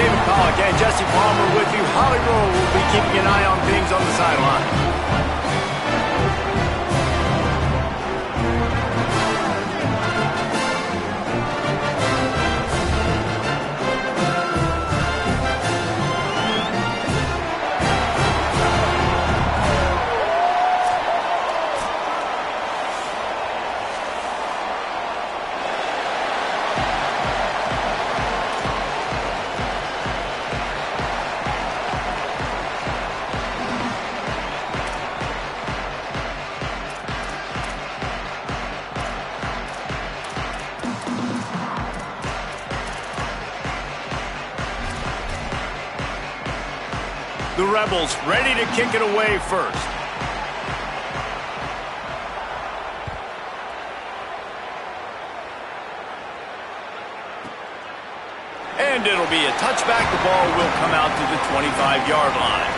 David Pollock and Jesse Palmer with you. Holly Rowe will be keeping an eye on things on the sideline. The Rebels ready to kick it away first. And it'll be a touchback. The ball will come out to the 25-yard line.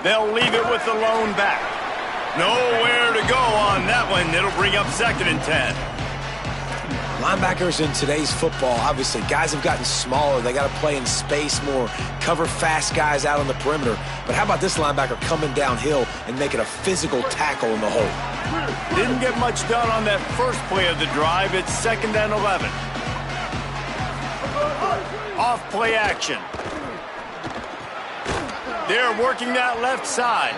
They'll leave it with the lone back. Nowhere to go on that one. It'll bring up 2nd and 10. Linebackers in today's football, obviously, guys have gotten smaller. They got to play in space more, cover fast guys out on the perimeter. But how about this linebacker coming downhill and making a physical tackle in the hole? Didn't get much done on that first play of the drive. It's 2nd and 11. Off play action. They're working that left side.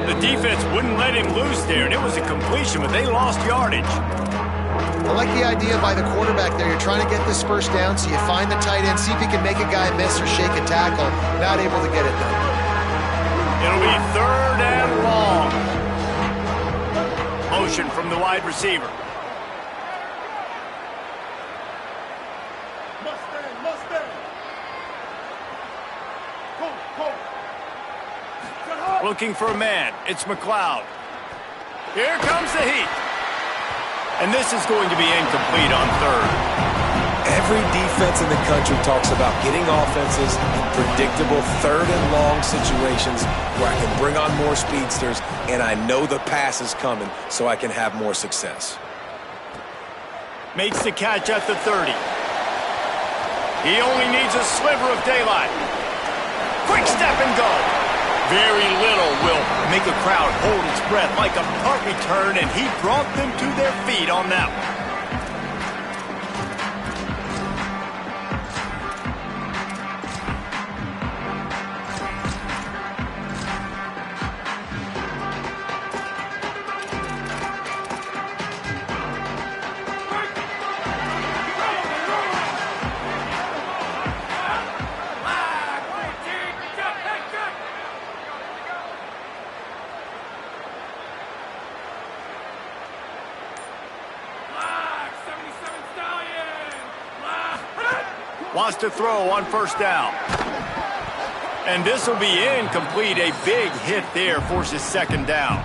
The defense wouldn't let him loose there, and it was a completion, but they lost yardage. I like the idea by the quarterback there. You're trying to get this first down, so you find the tight end, see if he can make a guy miss or shake a tackle. Not able to get it done. It'll be 3rd and long. Motion from the wide receiver. Looking for a man. It's McLeod. Here comes the heat. And this is going to be incomplete on 3rd. Every defense in the country talks about getting offenses in predictable 3rd and long situations where I can bring on more speedsters and I know the pass is coming so I can have more success. Makes the catch at the 30. He only needs a sliver of daylight. Quick step and go. Very little will make a crowd hold its breath like a punt return, and he brought them to their feet on that one. Wants to throw on 1st down. And this will be incomplete. A big hit there forces 2nd down.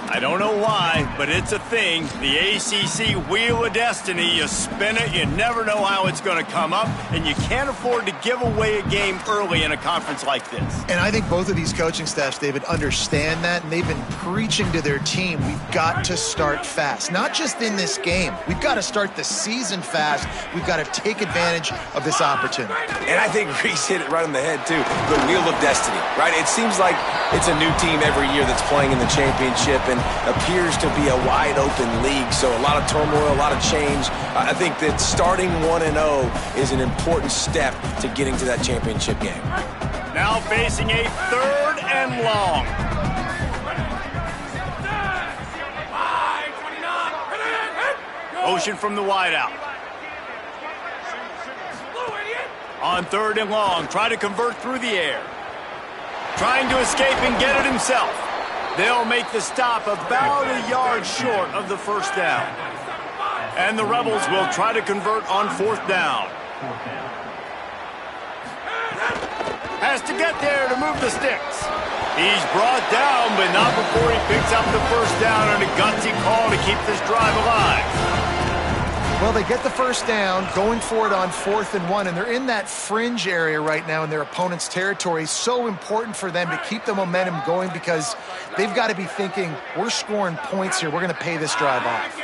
I don't know why, but it's a thing. The ACC Wheel of Destiny. You spin it, you never know how it's going to come up, and you can't afford to give away a game early in a conference like this. And I think both of these coaching staffs, David, understand that, and they've been preaching to their team, we've got to start fast. Not just in this game. We've got to start the season fast. We've got to take advantage of this opportunity. And I think Reese hit it right on the head, too. The Wheel of Destiny, right? It seems like it's a new team every year that's playing in the championship and appears to be a wide-open league. So a lot of turmoil, a lot of change. I think that starting 1-0 is an important step to getting to that championship game. Now facing a 3rd and long. Motion from the wideout. On 3rd and long, try to convert through the air. Trying to escape and get it himself. They'll make the stop about a yard short of the 1st down. And the Rebels will try to convert on 4th down. Has to get there to move the sticks. He's brought down, but not before he picks up the first down on a gutsy call to keep this drive alive. Well, they get the first down, going for it on 4th and 1, and they're in that fringe area right now in their opponent's territory. So important for them to keep the momentum going because they've got to be thinking, we're scoring points here. We're going to pay this drive off.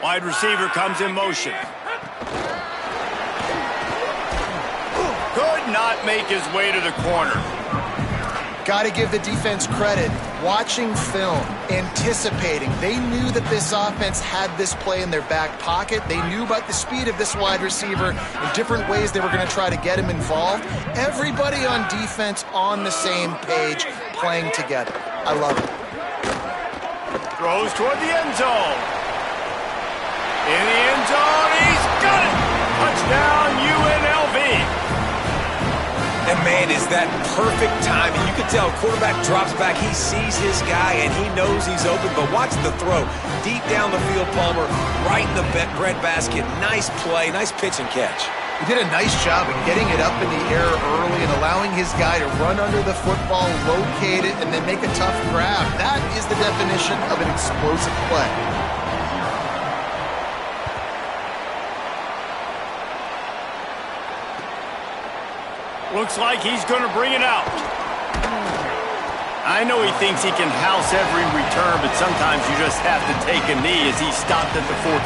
Wide receiver comes in motion. Could not make his way to the corner. Got to give the defense credit. Watching film, anticipating. They knew that this offense had this play in their back pocket. They knew about the speed of this wide receiver in different ways they were going to try to get him involved. Everybody on defense on the same page, playing together. I love it. Throws toward the end zone. In the end zone, he's got it! Touchdown, UNLV. And, man, is that perfect timing. You can tell quarterback drops back. He sees his guy, and he knows he's open. But watch the throw. Deep down the field, Palmer, right in the breadbasket. Nice play, nice pitch and catch. He did a nice job of getting it up in the air early and allowing his guy to run under the football, locate it, and then make a tough grab. That is the definition of an explosive play. Looks like he's going to bring it out. I know he thinks he can house every return, but sometimes you just have to take a knee as he stopped at the 14.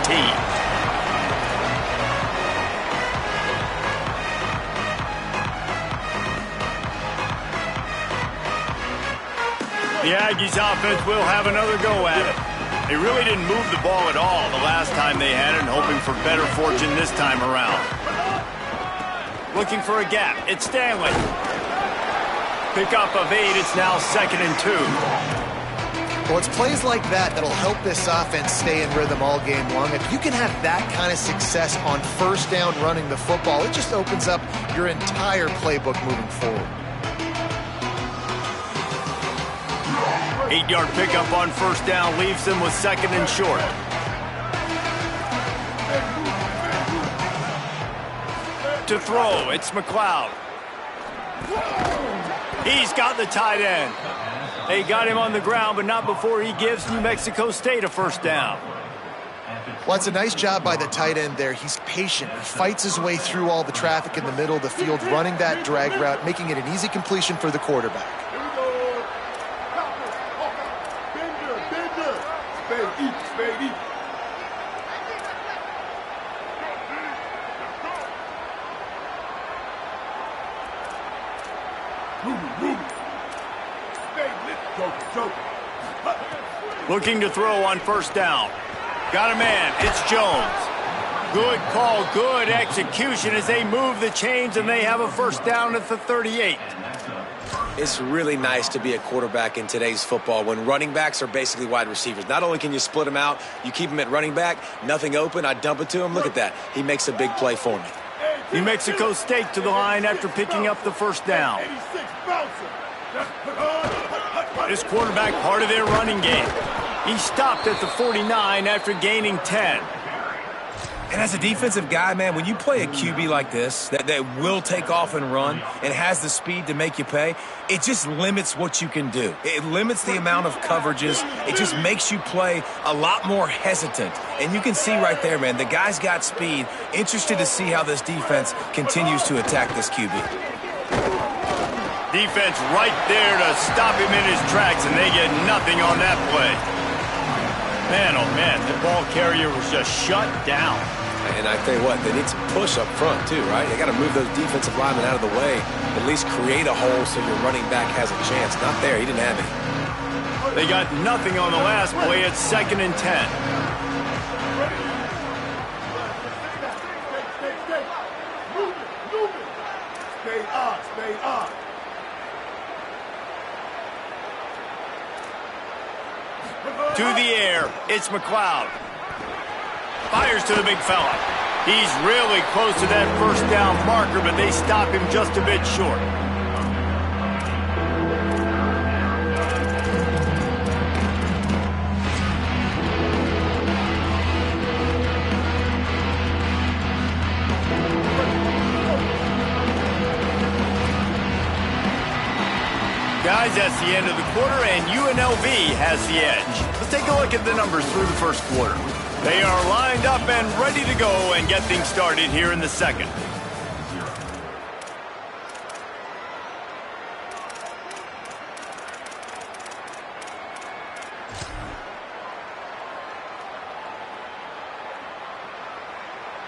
The Aggies offense will have another go at it. They really didn't move the ball at all the last time they had it, and hoping for better fortune this time around. Looking for a gap. It's Stanley. Pickup of 8. It's now 2nd and 2. Well, it's plays like that that'll help this offense stay in rhythm all game long. If you can have that kind of success on first down running the football, it just opens up your entire playbook moving forward. 8-yard pickup on first down leaves them with 2nd and short. To throw, it's McLeod. He's got the tight end. They got him on the ground, but not before he gives New Mexico State a first down. Well, it's a nice job by the tight end there. He's patient. He fights his way through all the traffic in the middle of the field, running that drag route, making it an easy completion for the quarterback. Looking to throw on first down. Got a man. It's Jones. Good call, good execution as they move the chains and they have a first down at the 38. It's really nice to be a quarterback in today's football when running backs are basically wide receivers. Not only can you split them out, you keep them at running back, nothing open, I dump it to him. Look at that. He makes a big play for me. New Mexico State to the line after picking up the first down. This quarterback part of their running game. He stopped at the 49 after gaining 10. And as a defensive guy, man, when you play a QB like this that will take off and run and has the speed to make you pay, it just limits what you can do. It limits the amount of coverages. It just makes you play a lot more hesitant. And you can see right there, man, the guy's got speed. Interested to see how this defense continues to attack this QB. Defense right there to stop him in his tracks, and they get nothing on that play. Man, oh man, the ball carrier was just shut down. And I tell you what, they need some push up front too, right? They got to move those defensive linemen out of the way, at least create a hole so your running back has a chance. Not there, he didn't have any. They got nothing on the last play. It's 2nd and 10. Stay on. To the air, it's McLeod. Fires to the big fella. He's really close to that first down marker, but they stop him just a bit short. Guys, that's the end of the quarter, and UNLV has the edge. Let's take a look at the numbers through the first quarter. They are lined up and ready to go and get things started here in the second.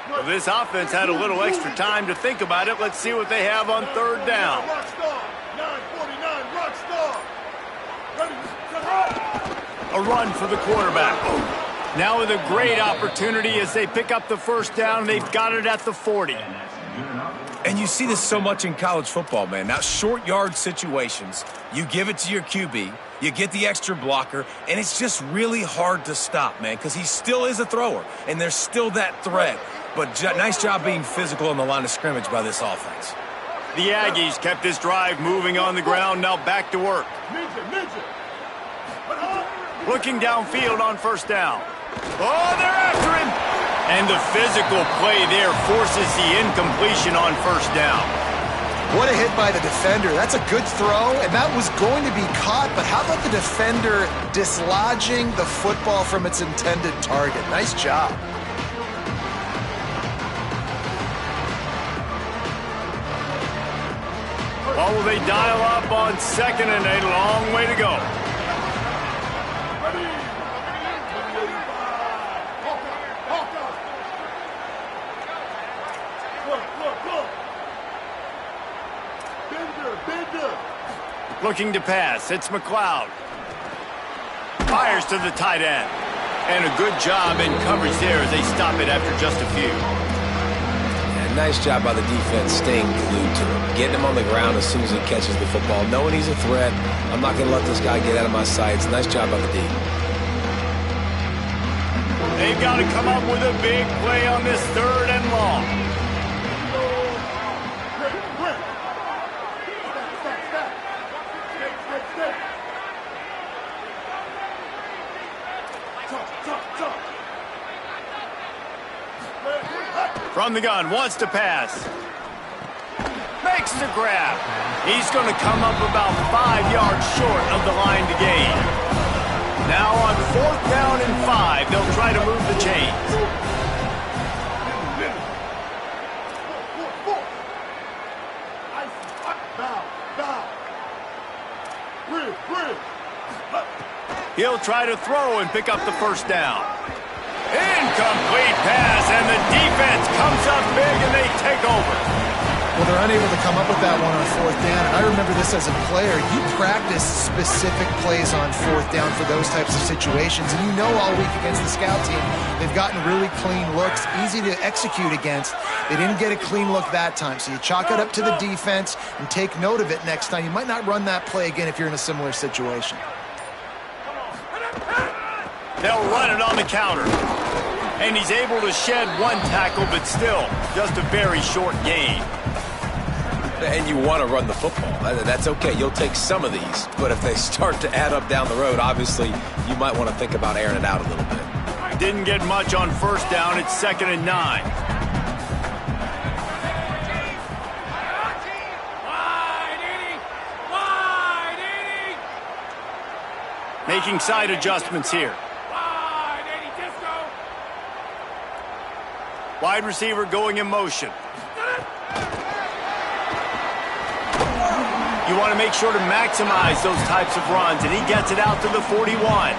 Well, this offense had a little extra time to think about it. Let's see what they have on third down. A run for the quarterback. Now with a great opportunity as they pick up the first down. They've got it at the 40. And you see this so much in college football, man. Now, short yard situations, you give it to your QB, you get the extra blocker, and it's just really hard to stop, man, because he still is a thrower, and there's still that threat. But nice job being physical on the line of scrimmage by this offense. The Aggies kept this drive moving on the ground. Now back to work. Looking downfield on first down. Oh, they're after him. And the physical play there forces the incompletion on first down. What a hit by the defender. That's a good throw, and that was going to be caught, but how about the defender dislodging the football from its intended target? Nice job. Oh, will they dial up on second, and a long way to go. Looking to pass. It's McLeod. Fires to the tight end. And a good job in coverage there as they stop it after just a few. Yeah, nice job by the defense staying glued to him. Getting him on the ground as soon as he catches the football. Knowing he's a threat. I'm not going to let this guy get out of my sights. Nice job by the D. They've got to come up with a big play on this third and long. From the gun, wants to pass. Makes the grab. He's going to come up about 5 yards short of the line to gain. Now on fourth down and 5, they'll try to move the chains. He'll try to throw and pick up the first down. Incomplete pass, and the defense comes up big, and they take over. Well, they're unable to come up with that one on fourth down. I remember this as a player. You practice specific plays on fourth down for those types of situations, and you know all week against the scout team, they've gotten really clean looks, easy to execute against. They didn't get a clean look that time, so you chalk it up to the defense and take note of it next time. You might not run that play again if you're in a similar situation. They'll run it on the counter. And he's able to shed one tackle, but still, just a very short gain. And you want to run the football. That's okay. You'll take some of these. But if they start to add up down the road, obviously, you might want to think about airing it out a little bit. Didn't get much on first down. It's 2nd and 9. Making side adjustments here. Wide receiver going in motion. You want to make sure to maximize those types of runs, and he gets it out to the 41.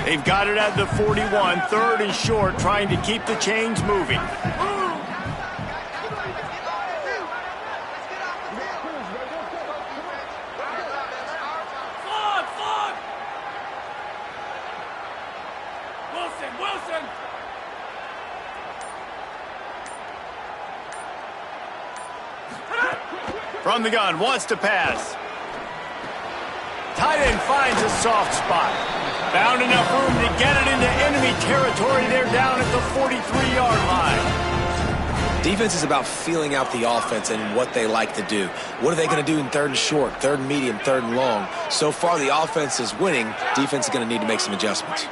They've got it at the 41, 3rd and short, trying to keep the chains moving. From the gun, wants to pass. Tight end finds a soft spot. Found enough room to get it into enemy territory. They're down at the 43-yard line. Defense is about feeling out the offense and what they like to do. What are they going to do in 3rd and short, 3rd and medium, 3rd and long? So far, the offense is winning. Defense is going to need to make some adjustments.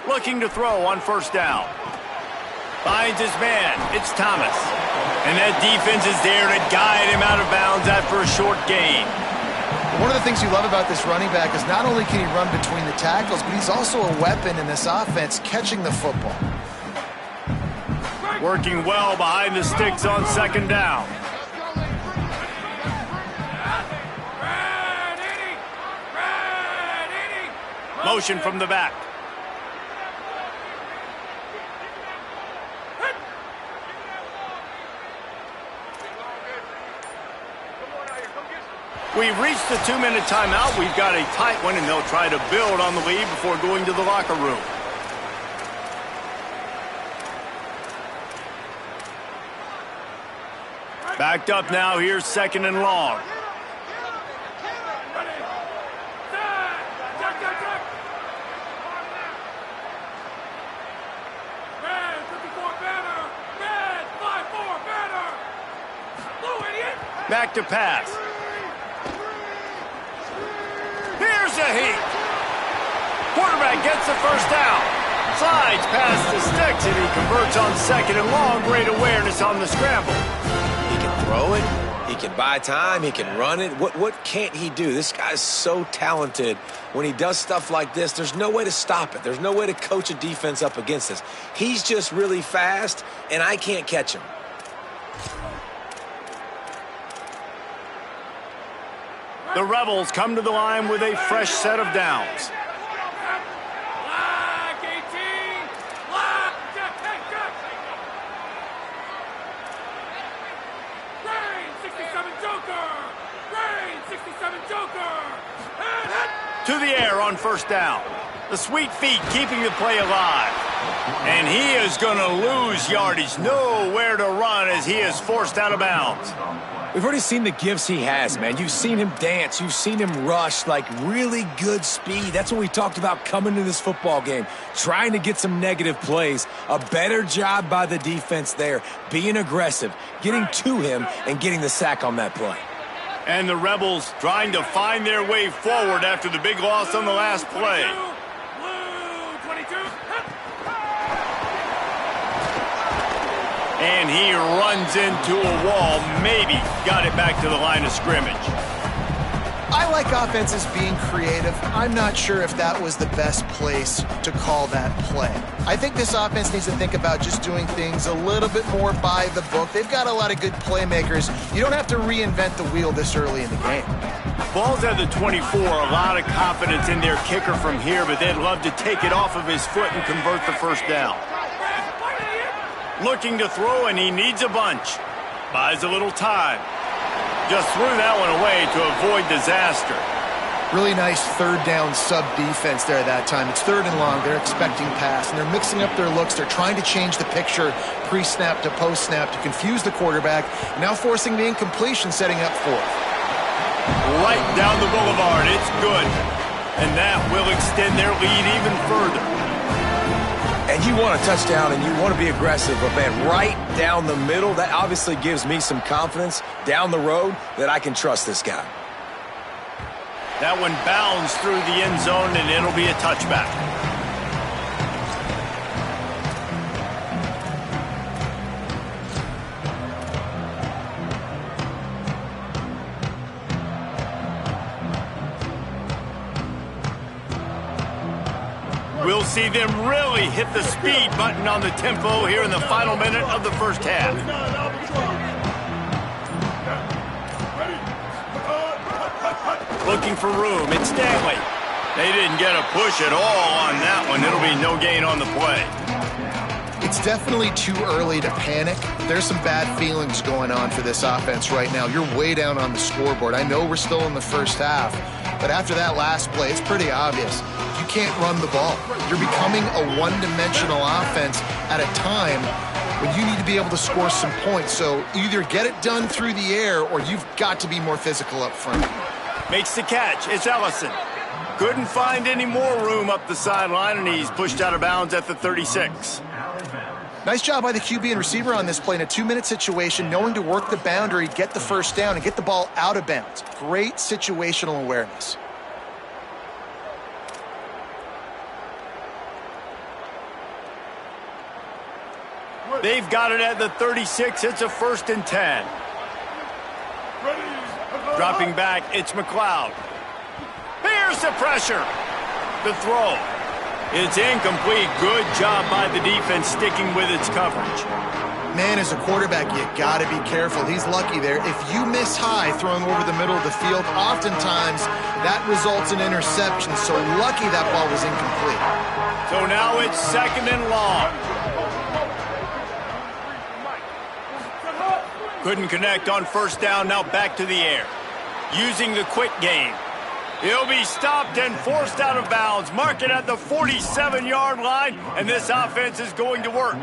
Looking to throw on first down. Finds his man. It's Thomas. And that defense is there to guide him out of bounds after a short gain. One of the things you love about this running back is not only can he run between the tackles, but he's also a weapon in this offense catching the football. Working well behind the sticks on second down. Motion from the back. We've reached the 2-minute timeout. We've got a tight one, and they'll try to build on the lead before going to the locker room. Backed up now. Here's second and long. Back to pass. Here's a heat. Quarterback gets the first down. Slides past the sticks, and he converts on second and long. Great awareness on the scramble. He can throw it. He can buy time. He can run it. What can't he do? This guy's so talented. When he does stuff like this, there's no way to stop it. There's no way to coach a defense up against this. He's just really fast, and I can't catch him. The Rebels come to the line with a fresh set of downs. To the air on first down. The sweet feet keeping the play alive. And he is going to lose yardage. Nowhere to run as he is forced out of bounds. We've already seen the gifts he has, man. You've seen him dance. You've seen him rush, like really good speed. That's what we talked about coming to this football game, trying to get some negative plays. A better job by the defense there, being aggressive, getting to him, and getting the sack on that play. And the Rebels trying to find their way forward after the big loss on the last play. And he runs into a wall, maybe got it back to the line of scrimmage. I like offenses being creative. I'm not sure if that was the best place to call that play. I think this offense needs to think about just doing things a little bit more by the book. They've got a lot of good playmakers. You don't have to reinvent the wheel this early in the game. Ball's at the 24, a lot of confidence in their kicker from here, but they'd love to take it off of his foot and convert the first down. Looking to throw, and he needs a bunch. Buys a little time. Just threw that one away to avoid disaster. Really nice third down sub defense there that time. It's third and long. They're expecting pass, and they're mixing up their looks. They're trying to change the picture pre-snap to post-snap to confuse the quarterback. Now forcing the incompletion, setting up fourth. Right down the boulevard. It's good. And that will extend their lead even further. And you want a touchdown and you want to be aggressive, but man, right down the middle, that obviously gives me some confidence down the road that I can trust this guy. That one bounds through the end zone, and it'll be a touchback. We'll see them really hit the speed button on the tempo here in the final minute of the first half. Looking for room. It's Stanley. They didn't get a push at all on that one. It'll be no gain on the play. It's definitely too early to panic. There's some bad feelings going on for this offense right now. You're way down on the scoreboard. I know we're still in the first half, but after that last play, it's pretty obvious. You can't run the ball. You're becoming a one-dimensional offense at a time when you need to be able to score some points. So either get it done through the air or you've got to be more physical up front. Makes the catch. It's Ellison. Couldn't find any more room up the sideline, and he's pushed out of bounds at the 36. Nice job by the QB and receiver on this play in a 2-minute situation, knowing to work the boundary, get the first down, and get the ball out of bounds. Great situational awareness. They've got it at the 36. It's a 1st and 10. Dropping back, it's McLeod. Here's the pressure. The throw. It's incomplete. Good job by the defense sticking with its coverage. Man, as a quarterback, you got to be careful. He's lucky there. If you miss high throwing over the middle of the field, oftentimes that results in interception. So lucky that ball was incomplete. So now it's 2nd and long. Couldn't connect on 1st down. Now back to the air. Using the quick game. He'll be stopped and forced out of bounds. Mark it at the 47-yard line, and this offense is going to work.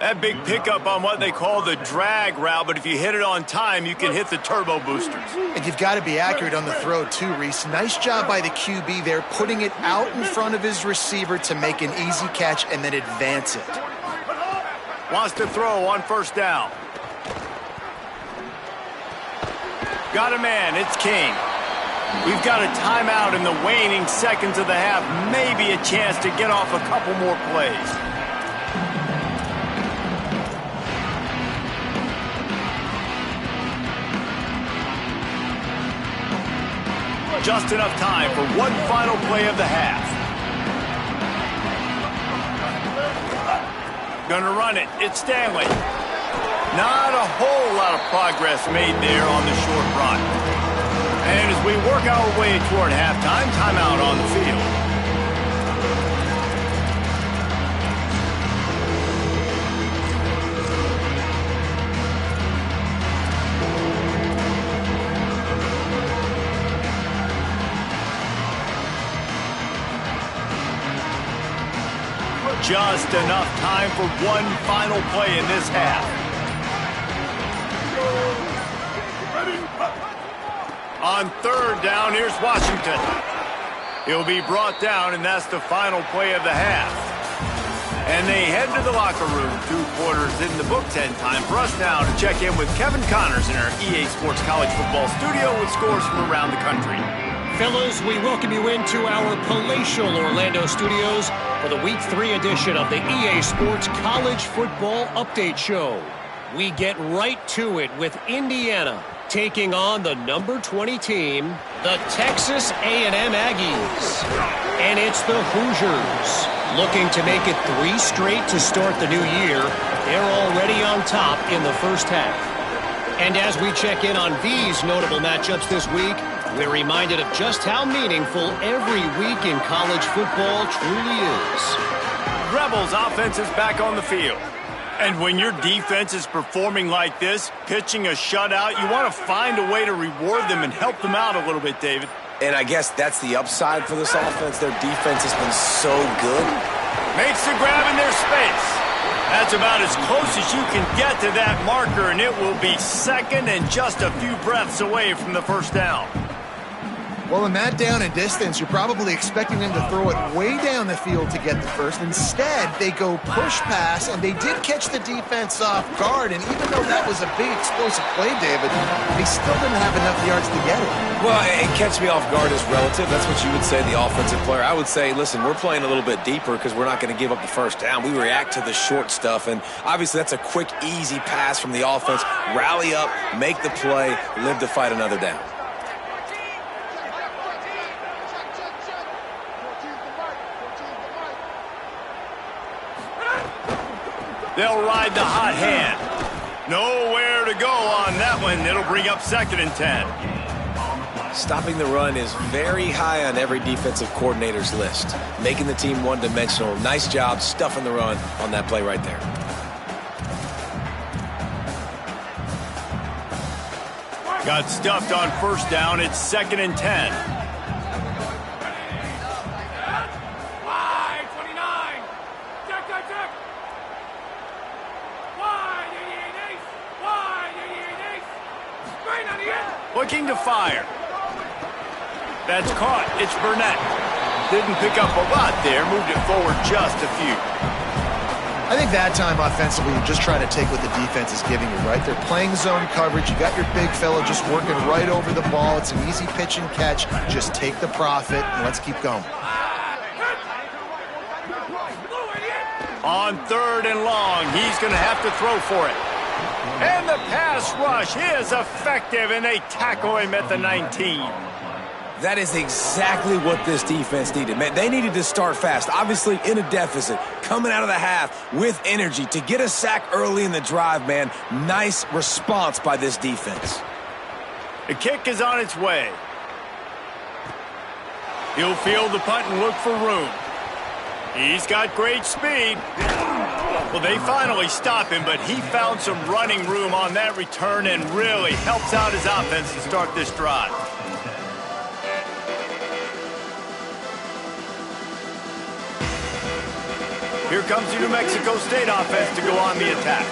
That big pickup on what they call the drag route, but if you hit it on time, you can hit the turbo boosters. And you've got to be accurate on the throw too, Reese. Nice job by the QB there, putting it out in front of his receiver to make an easy catch and then advance it. Wants to throw on 1st down. Got a man, it's King. We've got a timeout in the waning seconds of the half. Maybe a chance to get off a couple more plays. Just enough time for one final play of the half. Gonna run it. It's Stanley. Not a whole lot of progress made there on the short run. And as we work our way toward halftime, timeout on the field. Just enough time for one final play in this half. On 3rd down, here's Washington. He'll be brought down, and that's the final play of the half. And they head to the locker room. 2 quarters in the book. 10 time for us now to check in with Kevin Connors in our EA Sports College Football studio with scores from around the country. Fellas, we welcome you into our palatial Orlando studios for the Week 3 edition of the EA Sports College Football Update Show. We get right to it with Indiana taking on the number 20 team, the Texas A&M Aggies. And it's the Hoosiers looking to make it 3 straight to start the new year. They're already on top in the first half. And as we check in on these notable matchups this week, we're reminded of just how meaningful every week in college football truly is. Rebels offense is back on the field. And when your defense is performing like this, pitching a shutout, you want to find a way to reward them and help them out a little bit, David. And I guess that's the upside for this offense. Their defense has been so good. Makes the grab in their space. That's about as close as you can get to that marker, and it will be 2nd and just a few breaths away from the 1st down. Well, in that down and distance, you're probably expecting them to throw it way down the field to get the first. Instead, they go push pass, and they did catch the defense off guard. And even though that was a big explosive play, David, they still didn't have enough yards to get it. Well, and catch me off guard is relative. That's what you would say, the offensive player. I would say, listen, we're playing a little bit deeper because we're not going to give up the 1st down. We react to the short stuff, and obviously that's a quick, easy pass from the offense. Rally up, make the play, live to fight another down. They'll ride the hot hand. Nowhere to go on that one. It'll bring up 2nd and 10. Stopping the run is very high on every defensive coordinator's list. Making the team one-dimensional. Nice job stuffing the run on that play right there. Got stuffed on 1st down. It's 2nd and 10. Looking to fire. That's caught. It's Burnett. Didn't pick up a lot there. Moved it forward just a few. I think that time offensively, you just try to take what the defense is giving you, right? They're playing zone coverage. You got your big fella just working right over the ball. It's an easy pitch and catch. Just take the profit and let's keep going. On 3rd and long, he's going to have to throw for it. And the pass rush is effective, and they tackle him at the 19. That is exactly what this defense needed, man. They needed to start fast, obviously in a deficit, coming out of the half with energy to get a sack early in the drive, man. Nice response by this defense. The kick is on its way. He'll field the punt and look for room. He's got great speed. Well, they finally stop him, but he found some running room on that return and really helps out his offense to start this drive. Here comes the New Mexico State offense to go on the attack.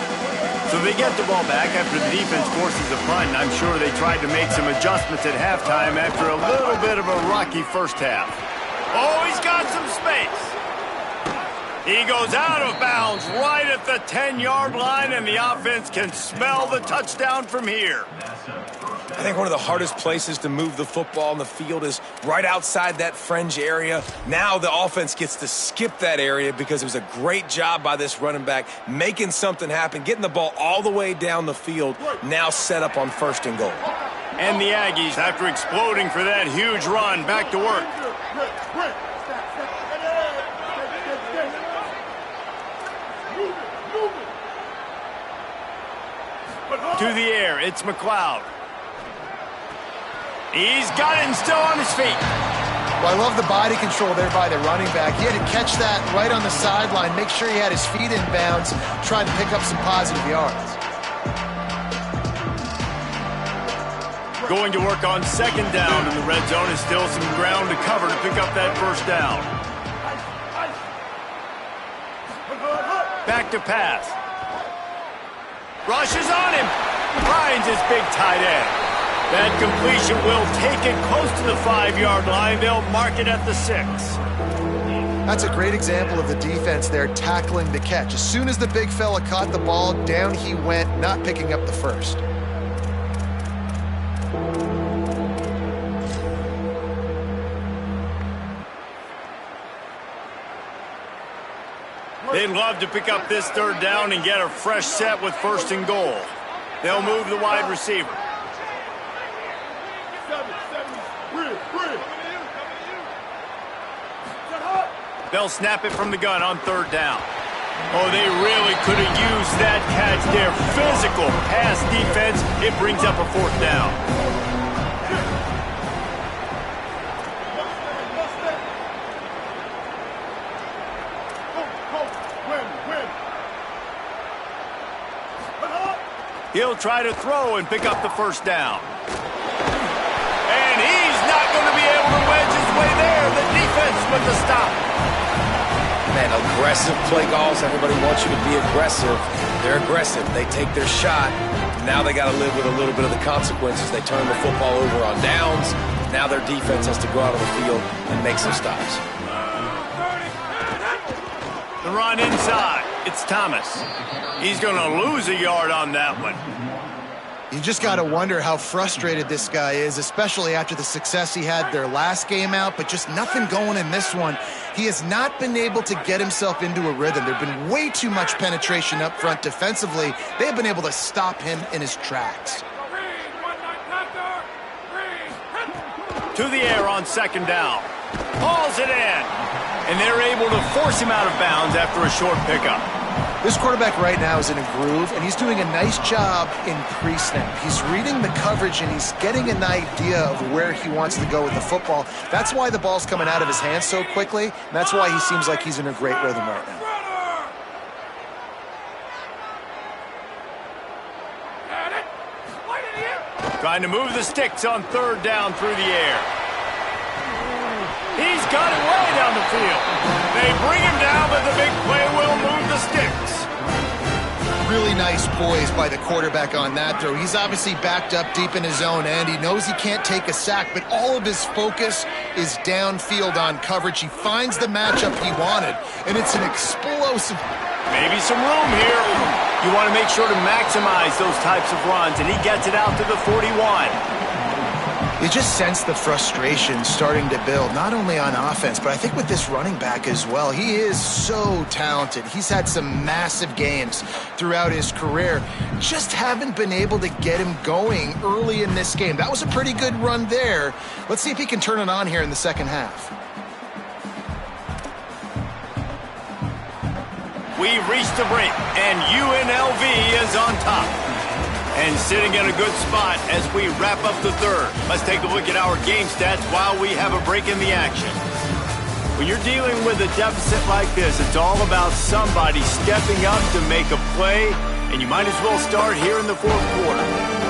So they get the ball back after the defense forces a punt, and I'm sure they tried to make some adjustments at halftime after a little bit of a rocky first half. Oh, he's got some space. He goes out of bounds right at the 10-yard line, and the offense can smell the touchdown from here. I think one of the hardest places to move the football on the field is right outside that fringe area. Now the offense gets to skip that area because it was a great job by this running back making something happen, getting the ball all the way down the field, now set up on 1st and goal. And the Aggies, after exploding for that huge run, back to work. To the air, it's McLeod. He's got it and still on his feet. Well, I love the body control there by the running back. He had to catch that right on the sideline, make sure he had his feet in bounds, trying to pick up some positive yards. Going to work on 2nd down in the red zone is still some ground to cover to pick up that 1st down. Back to pass. Rush is on him. Finds his big tight end. That completion will take it close to the 5-yard line. They'll mark it at the 6. That's a great example of the defense there tackling the catch. As soon as the big fella caught the ball, down he went, not picking up the 1st. They'd love to pick up this 3rd down and get a fresh set with 1st and goal. They'll move the wide receiver. They'll snap it from the gun on 3rd down. Oh, they really could have used that catch there. Physical pass defense. It brings up a 4th down. He'll try to throw and pick up the 1st down. And he's not going to be able to wedge his way there. The defense with the stop. Man, aggressive play calls. Everybody wants you to be aggressive. They're aggressive. They take their shot. Now they got to live with a little bit of the consequences. They turn the football over on downs. Now their defense has to go out on the field and make some stops. The run inside. It's Thomas. He's going to lose a yard on that one. You just got to wonder how frustrated this guy is, especially after the success he had their last game out, but just nothing going in this one. He has not been able to get himself into a rhythm. There's been way too much penetration up front defensively. They have been able to stop him in his tracks. To the air on 2nd down. Hauls it in. And they're able to force him out of bounds after a short pickup. This quarterback right now is in a groove, and he's doing a nice job in pre-snap. He's reading the coverage, and he's getting an idea of where he wants to go with the football. That's why the ball's coming out of his hands so quickly, and that's why he seems like he's in a great rhythm right now. Trying to move the sticks on 3rd down through the air. He's got it way down the field. They bring him down, but the big play will move the sticks. Really nice poise by the quarterback on that throw. He's obviously backed up deep in his own end. He knows he can't take a sack, but all of his focus is downfield on coverage. He finds the matchup he wanted, and it's an explosive. Maybe some room here. You want to make sure to maximize those types of runs, and he gets it out to the 41. You just sense the frustration starting to build, not only on offense, but I think with this running back as well. He is so talented. He's had some massive games throughout his career. Just haven't been able to get him going early in this game. That was a pretty good run there. Let's see if he can turn it on here in the second half. We've reached the break, and UNLV is on top. And sitting in a good spot as we wrap up the third. Let's take a look at our game stats while we have a break in the action. When you're dealing with a deficit like this, it's all about somebody stepping up to make a play, and you might as well start here in the fourth quarter.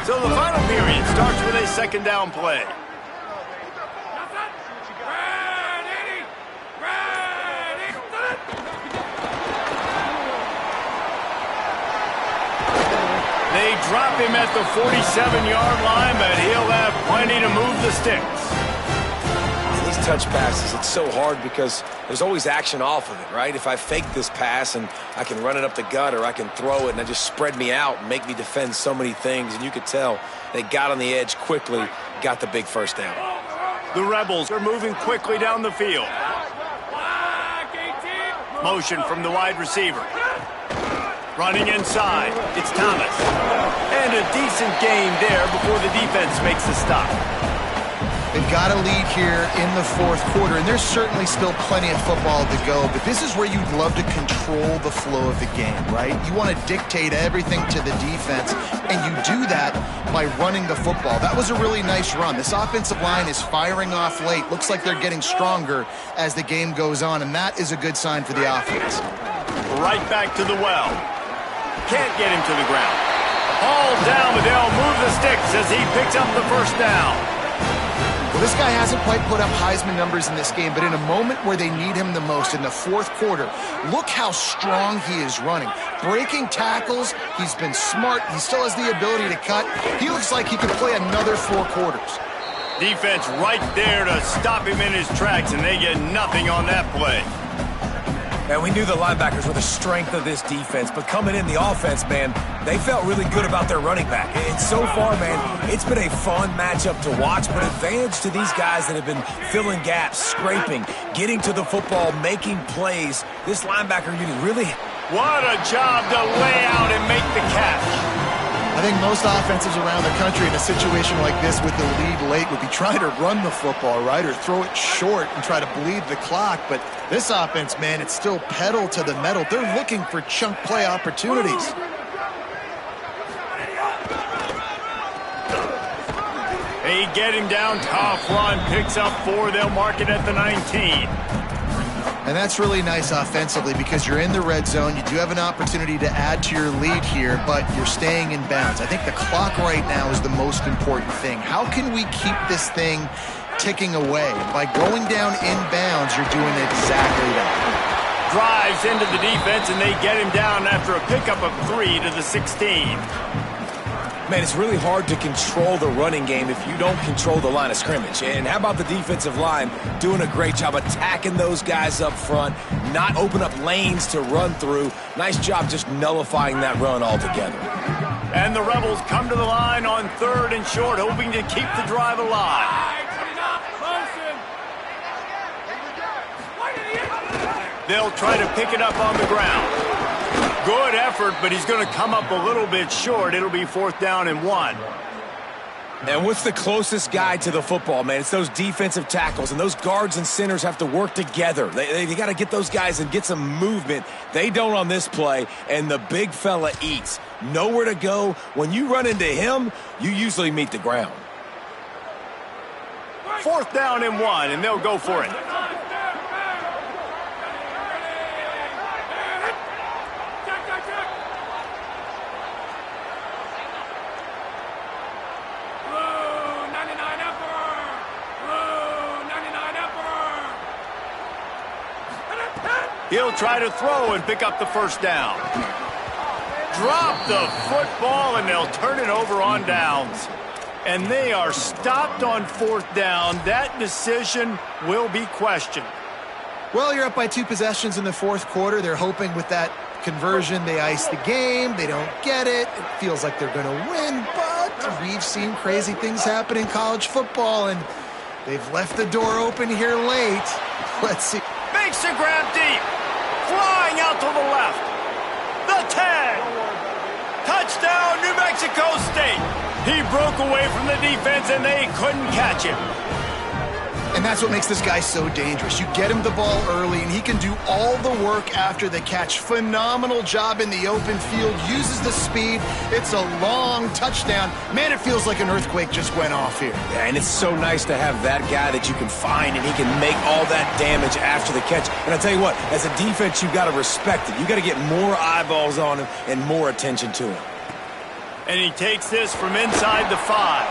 So the final period starts with a second down play. They drop him at the 47-yard line, but he'll have plenty to move the sticks. These touch passes, it's so hard because there's always action off of it, right? If I fake this pass and I can run it up the gut or I can throw it and I just spread me out and make me defend so many things, and you could tell they got on the edge quickly, got the big first down. The Rebels are moving quickly down the field. Motion from the wide receiver. Running inside, it's Thomas. And a decent game there before the defense makes the stop. They've got a lead here in the fourth quarter, and there's certainly still plenty of football to go, but this is where you'd love to control the flow of the game, right? You want to dictate everything to the defense, and you do that by running the football. That was a really nice run. This offensive line is firing off late. Looks like they're getting stronger as the game goes on, and that is a good sign for the offense. Right back to the well. Can't get him to the ground. Hauled down, but they'll move the sticks as he picks up the first down. Well, this guy hasn't quite put up Heisman numbers in this game, but in a moment where they need him the most, in the fourth quarter, look how strong he is running. Breaking tackles, he's been smart, he still has the ability to cut. He looks like he could play another 4 quarters. Defense right there to stop him in his tracks, and they get nothing on that play. And we knew the linebackers were the strength of this defense, but coming in the offense, man, they felt really good about their running back. And so far, man, it's been a fun matchup to watch, but advantage to these guys that have been filling gaps, scraping, getting to the football, making plays. This linebacker unit really... What a job to lay out and make the catch. I think most offenses around the country in a situation like this with the lead late would be trying to run the football, right, or throw it short and try to bleed the clock. But this offense, man, it's still pedal to the metal. They're looking for chunk play opportunities. They get him down, tough run, picks up 4, they'll mark it at the 19. And that's really nice offensively because you're in the red zone. You do have an opportunity to add to your lead here, but you're staying in bounds. I think the clock right now is the most important thing. How can we keep this thing ticking away? By going down in bounds, you're doing exactly that. Drives into the defense, and they get him down after a pickup of 3 to the 16. Man, it's really hard to control the running game if you don't control the line of scrimmage. And how about the defensive line doing a great job attacking those guys up front, not open up lanes to run through. Nice job just nullifying that run altogether. And the Rebels come to the line on 3rd and short, hoping to keep the drive alive. They'll try to pick it up on the ground. Good effort, but he's going to come up a little bit short. It'll be 4th down and 1. And what's the closest guy to the football, man? It's those defensive tackles, and those guards and centers have to work together. They got to get those guys and get some movement. They don't on this play, and the big fella eats. Nowhere to go. When you run into him, you usually meet the ground. 4th down and 1, and they'll go for it. He'll try to throw and pick up the first down. Drop the football, and they'll turn it over on downs. And they are stopped on fourth down. That decision will be questioned. Well, you're up by 2 possessions in the fourth quarter. They're hoping with that conversion they ice the game. They don't get it. It feels like they're going to win, but we've seen crazy things happen in college football, and they've left the door open here late. Let's see. Makes the grab deep. Flying out to the left. The 10. Touchdown, New Mexico State. He broke away from the defense, and they couldn't catch him. And that's what makes this guy so dangerous. You get him the ball early, and he can do all the work after the catch. Phenomenal job in the open field. Uses the speed. It's a long touchdown. Man, it feels like an earthquake just went off here. Yeah, and it's so nice to have that guy that you can find, and he can make all that damage after the catch. And I'll tell you what, as a defense, you've got to respect it. You've got to get more eyeballs on him and more attention to him. And he takes this from inside the 5.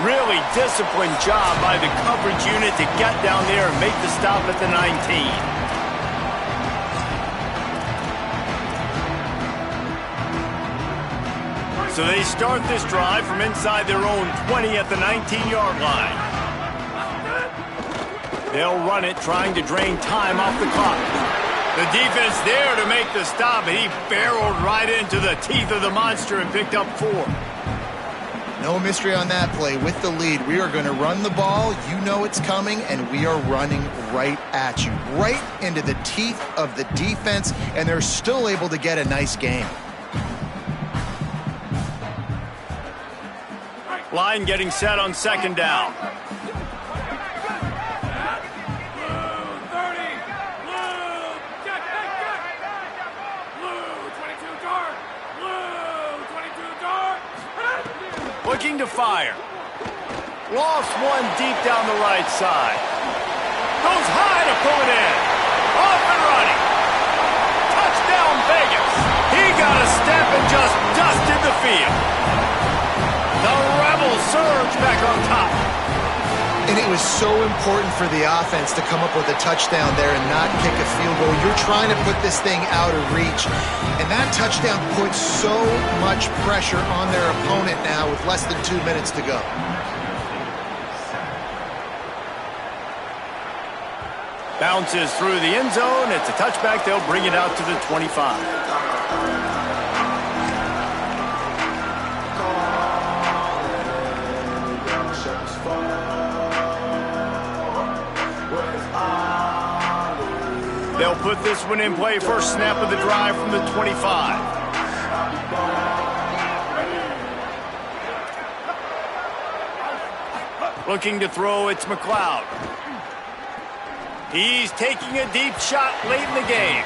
Really disciplined job by the coverage unit to get down there and make the stop at the 19. So they start this drive from inside their own 20 at the 19-yard line. They'll run it, trying to drain time off the clock. The defense there to make the stop, and he barreled right into the teeth of the monster and picked up 4. No mystery on that play. With the lead, we are going to run the ball. You know it's coming, and we are running right at you. Right into the teeth of the defense, and they're still able to get a nice game. Line getting set on second down. Looking to fire. Lost one deep down the right side. Goes high to pull it in. Off and running. Touchdown Vegas. He got a step and just dusted the field. The Rebels surge back on top. And it was so important for the offense to come up with a touchdown there and not kick a field goal. You're trying to put this thing out of reach. And that touchdown puts so much pressure on their opponent now with less than 2 minutes to go. Bounces through the end zone. It's a touchback. They'll bring it out to the 25. They'll put this one in play. First snap of the drive from the 25. Looking to throw, it's McLeod. He's taking a deep shot late in the game.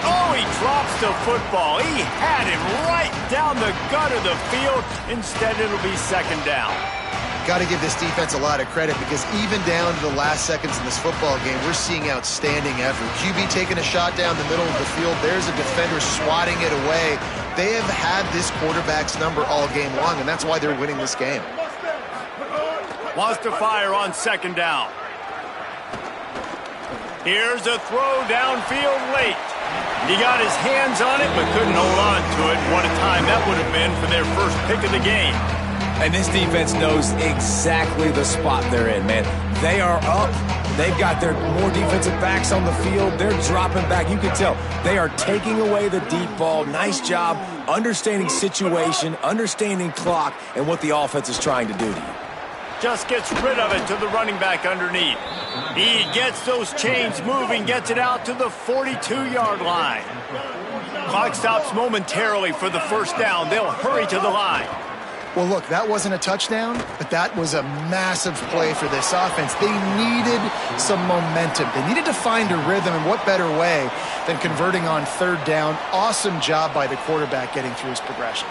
Oh, he drops the football. He had him right down the gut of the field. Instead, it'll be second down. Got to give this defense a lot of credit because even down to the last seconds in this football game, we're seeing outstanding effort. QB taking a shot down the middle of the field. There's a defender swatting it away. They have had this quarterback's number all game long, and that's why they're winning this game. Wants to fire on second down. Here's a throw downfield late. He got his hands on it, but couldn't hold on to it. What a time that would have been for their first pick of the game. And this defense knows exactly the spot they're in, man. They are up. They've got their more defensive backs on the field. They're dropping back. You can tell they are taking away the deep ball. Nice job understanding situation, understanding clock, and what the offense is trying to do to you. Just gets rid of it to the running back underneath. He gets those chains moving, gets it out to the 42-yard line. Clock stops momentarily for the first down. They'll hurry to the line. Well, look, that wasn't a touchdown, but that was a massive play for this offense. They needed some momentum. They needed to find a rhythm, and what better way than converting on third down. Awesome job by the quarterback getting through his progression.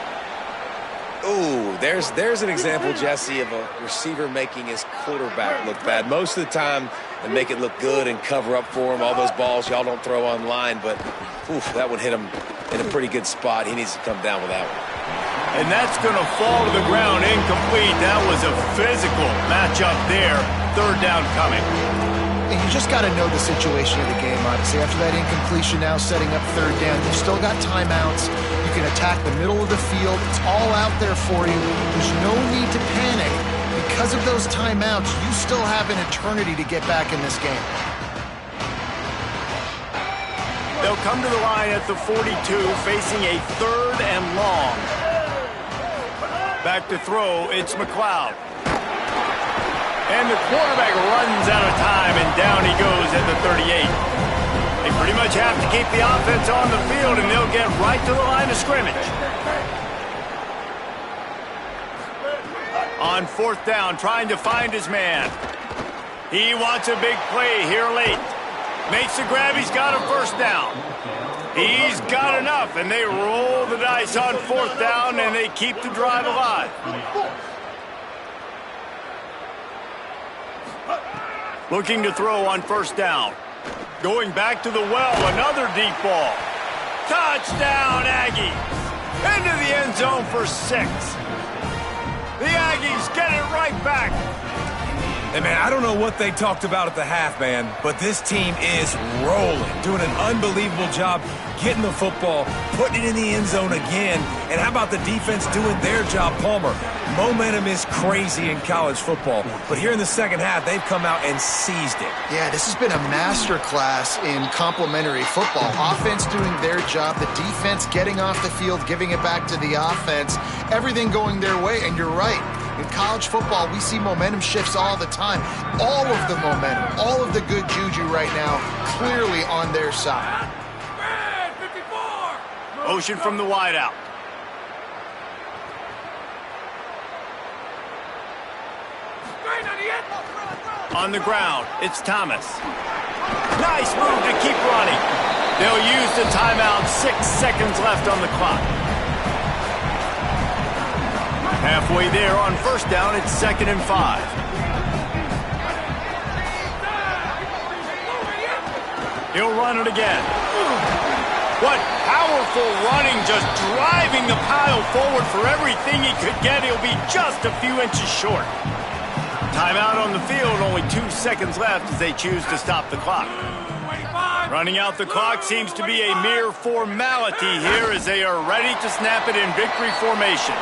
Ooh, there's an example, Jesse, of a receiver making his quarterback look bad. Most of the time, they make it look good and cover up for him. All those balls y'all don't throw on line, but oof, that one hit him in a pretty good spot. He needs to come down with that one. And that's going to fall to the ground incomplete. That was a physical matchup there. Third down coming. And you just got to know the situation of the game, honestly. After that incompletion now setting up third down, you've still got timeouts. You can attack the middle of the field. It's all out there for you. There's no need to panic. Because of those timeouts, you still have an eternity to get back in this game. They'll come to the line at the 42, facing a 3rd and long. Back to throw, it's McLeod. And the quarterback runs out of time, and down he goes at the 38. They pretty much have to keep the offense on the field, and they'll get right to the line of scrimmage. On 4th down, trying to find his man. He wants a big play here late. Makes the grab, he's got a 1st down. He's got enough, and they roll the dice on 4th down, and they keep the drive alive. Looking to throw on 1st down. Going back to the well, another deep ball. Touchdown, Aggies! Into the end zone for 6. The Aggies get it right back. Hey, man, I don't know what they talked about at the half, man, but this team is rolling, doing an unbelievable job getting the football, putting it in the end zone again. And how about the defense doing their job, Palmer? Momentum is crazy in college football, but here in the second half, they've come out and seized it. Yeah, this has been a masterclass in complementary football. Offense doing their job, the defense getting off the field, giving it back to the offense, everything going their way, and you're right. In college football, we see momentum shifts all the time. All of the momentum, all of the good juju right now, clearly on their side. Motion from the wideout. On the ground, it's Thomas. Nice move to keep running. They'll use the timeout, 6 seconds left on the clock. Halfway there on 1st down, it's 2nd and 5. He'll run it again. What powerful running, just driving the pile forward for everything he could get. He'll be just a few inches short. Timeout on the field, only 2 seconds left as they choose to stop the clock. Running out the clock seems to be a mere formality here as they are ready to snap it in victory formation.